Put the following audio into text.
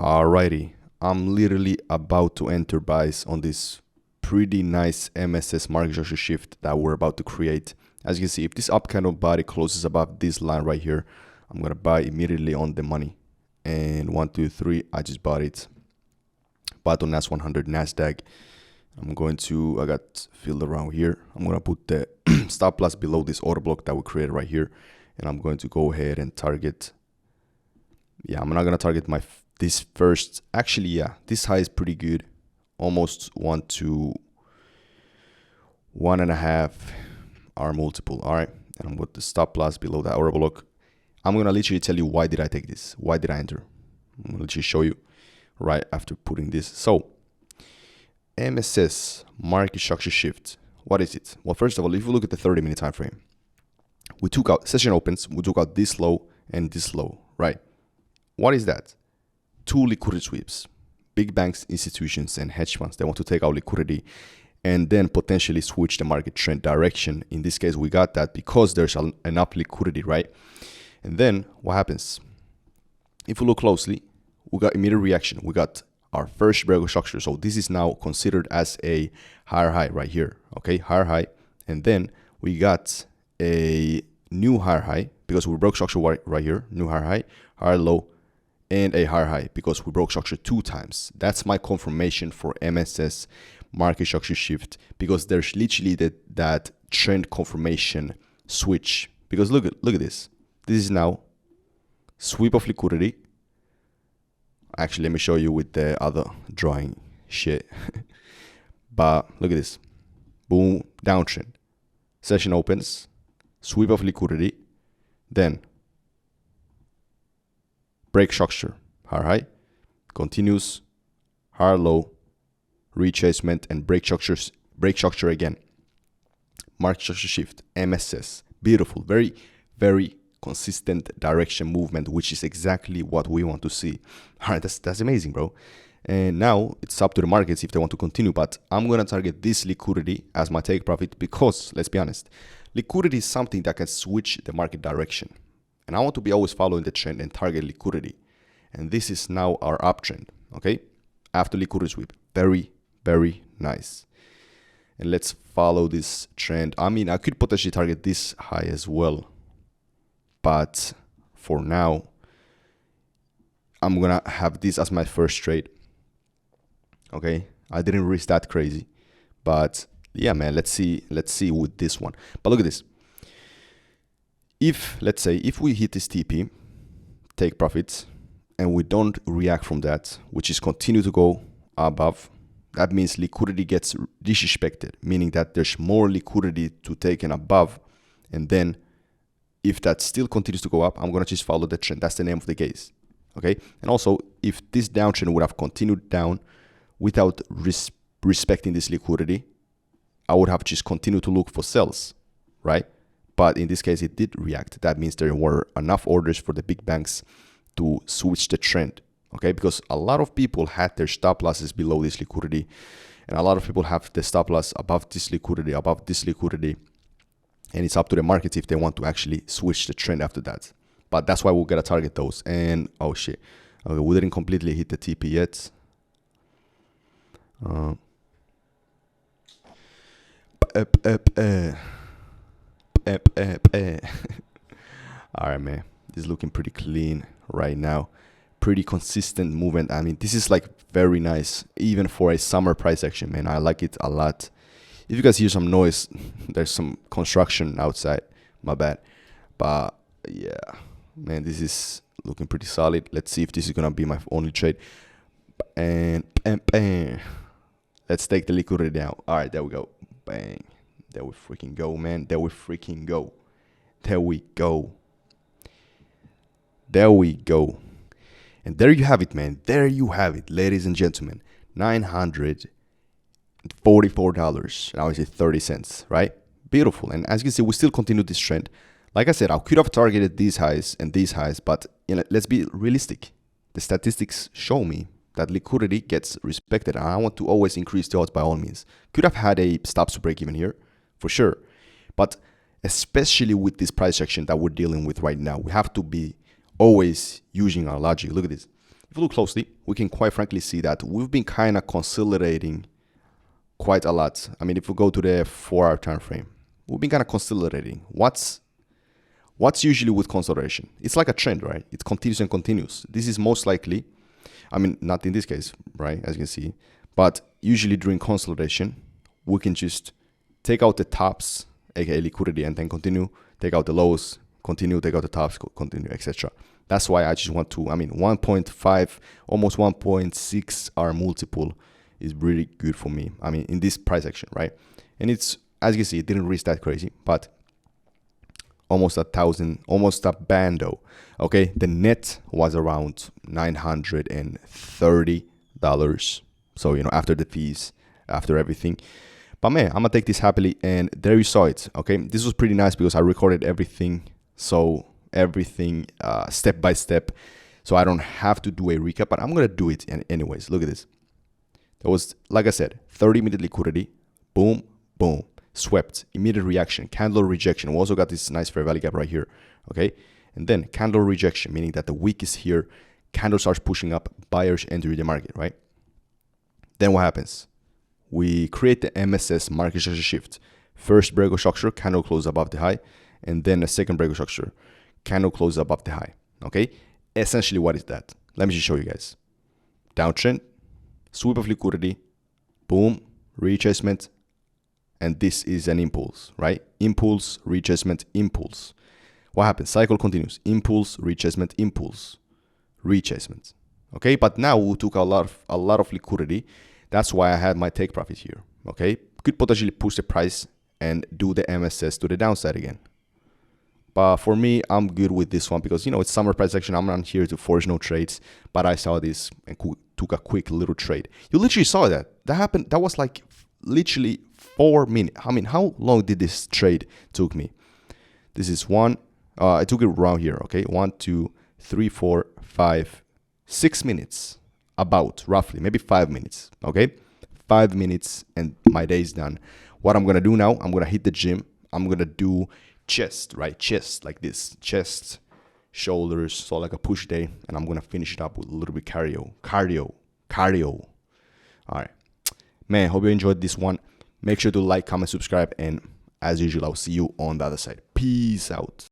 Alrighty, I'm literally about to enter buys on this pretty nice MSS market structure shift that we're about to create. As you can see, if this up candle body closes above this line right here, I'm gonna buy immediately on the money. And 1, 2, 3, I just bought it. Bought on NAS 100 Nasdaq. I got filled around here. I'm gonna put the stop loss below this order block that we created right here, and I'm going to go ahead and target. Yeah, I'm not gonna target this first. Actually, yeah, this high is pretty good, almost 1 to 1.5 hour multiple. All right, and I'm with the stop loss below that order block. I'm gonna literally tell you why did I take this? Why did I enter? I'm gonna literally show you right after putting this. So MSS market structure shift. What is it? Well, first of all, if you look at the 30-minute time frame, we took out session opens, we took out this low and this low, right? What is that? 2 liquidity sweeps. Big banks, institutions, and hedge funds, they want to take out liquidity and then potentially switch the market trend direction. In this case, we got that because there's enough liquidity, right? And then what happens? If we look closely, we got immediate reaction. We got our first breakout structure. So this is now considered as a higher high right here. Okay, higher high. And then we got a new higher high because we broke structure right here. New higher low, and a higher high because we broke structure 2 times. That's my confirmation for MSS market structure shift, because there's literally that trend confirmation switch. Because look at this. This is now sweep of liquidity. Actually, let me show you with the other drawing shit. But look at this. Boom, downtrend. Session opens, sweep of liquidity, then break structure, higher high, continues, higher low, retracement, and break structure again. Market structure shift, MSS, beautiful, very, very consistent direction movement, which is exactly what we want to see. All right, that's amazing, bro. And now it's up to the markets if they want to continue, but I'm gonna target this liquidity as my take profit because, let's be honest, liquidity is something that can switch the market direction, and I want to be always following the trend and target liquidity. And this is now our uptrend, okay, after liquidity sweep. Very, very nice. And let's follow this trend. I mean, I could potentially target this high as well, but for now, I'm gonna have this as my first trade. Okay, I didn't risk that crazy, but yeah, man, let's see with this one. But look at this. Let's say if we hit this TP, take profits, and we don't react from that, which is continue to go above, that means liquidity gets disrespected, meaning that there's more liquidity to take in above, and then if that still continues to go up, I'm going to just follow the trend. That's the name of the case. Okay. And also, if this downtrend would have continued down without respecting this liquidity, I would have just continued to look for sells, right? But in this case, it did react. That means there were enough orders for the big banks to switch the trend. Okay. Because a lot of people had their stop losses below this liquidity, and a lot of people have the stop loss above this liquidity. And it's up to the markets if they want to actually switch the trend after that. But that's why we're going to target those. And, oh shit. Okay, we didn't completely hit the TP yet. All right, man. This is looking pretty clean right now. Pretty consistent movement. I mean, this is like very nice, even for a summer price action, man. I like it a lot. If you guys hear some noise, there's some construction outside. My bad. But yeah, man, this is looking pretty solid. Let's see if this is gonna be my only trade. And bang. Let's take the liquidity down. All right, there we go. Bang. There we freaking go, man. There we freaking go. There we go. There we go. And there you have it, man. There you have it, ladies and gentlemen. $944. Now it's 30 cents, right? Beautiful. And as you can see, we still continue this trend. Like I said, I could have targeted these highs and these highs, but let's be realistic. The statistics show me that liquidity gets respected, and I want to always increase the odds by all means. Could have had a stops to break even here, for sure. But especially with this price action that we're dealing with right now, we have to be always using our logic. Look at this. if you look closely, we can quite frankly see that we've been kind of consolidating quite a lot. I mean, if we go to the 4-hour time frame, we've been kind of consolidating. What's usually with consolidation? It's like a trend, right? It continues and continues. This is most likely, I mean, not in this case, right? As you can see, but usually during consolidation, we can just take out the tops, aka liquidity, and then continue, take out the lows, continue, take out the tops, continue, etc. That's why I just want to, I mean, 1.5, almost 1.6 hour multiple is really good for me. I mean, in this price action, right? And it's, as you can see, it didn't reach that crazy, but almost 1,000, almost a bando. Okay, the net was around $930. So, you know, after the fees, after everything. But man, I'm gonna take this happily, and there you saw it. Okay, this was pretty nice because I recorded everything. So everything step by step, so I don't have to do a recap, but I'm gonna do it anyways. Look at this. There was, like I said, 30-minute liquidity, boom, boom, swept, immediate reaction, candle rejection. We also got this nice fair value gap right here, okay? And then candle rejection, meaning that the wick is here, candle starts pushing up, buyers enter the market, right? Then what happens? We create the MSS market structure shift. First breakout structure, candle close above the high, and then a second breakout structure, candle close above the high, okay? Essentially, what is that? Let me just show you guys. Downtrend, sweep of liquidity, boom, retracement, and this is an impulse, right? Impulse, retracement, impulse. What happens? Cycle continues. Impulse, retracement, impulse, retracement. Okay, but now we took a lot of liquidity. That's why I had my take profit here. Okay, could potentially push the price and do the MSS to the downside again. But for me, I'm good with this one because, you know, it's summer price action. I'm not here to force no trades, but I saw this and took a quick little trade. You literally saw that. That happened. That was like literally 4 minutes. I mean, how long did this trade took me? This is one. I took it around here. Okay, 1, 2, 3, 4, 5, 6 minutes. About roughly, maybe 5 minutes. Okay, 5 minutes and my day is done. What I'm gonna do now? I'm gonna hit the gym. I'm gonna do chest, right? Chest like this, chest, shoulders, so like a push day, and I'm gonna finish it up with a little bit cardio. All right, man, hope you enjoyed this one. Make sure to like, comment, subscribe, and as usual, I'll see you on the other side. Peace out.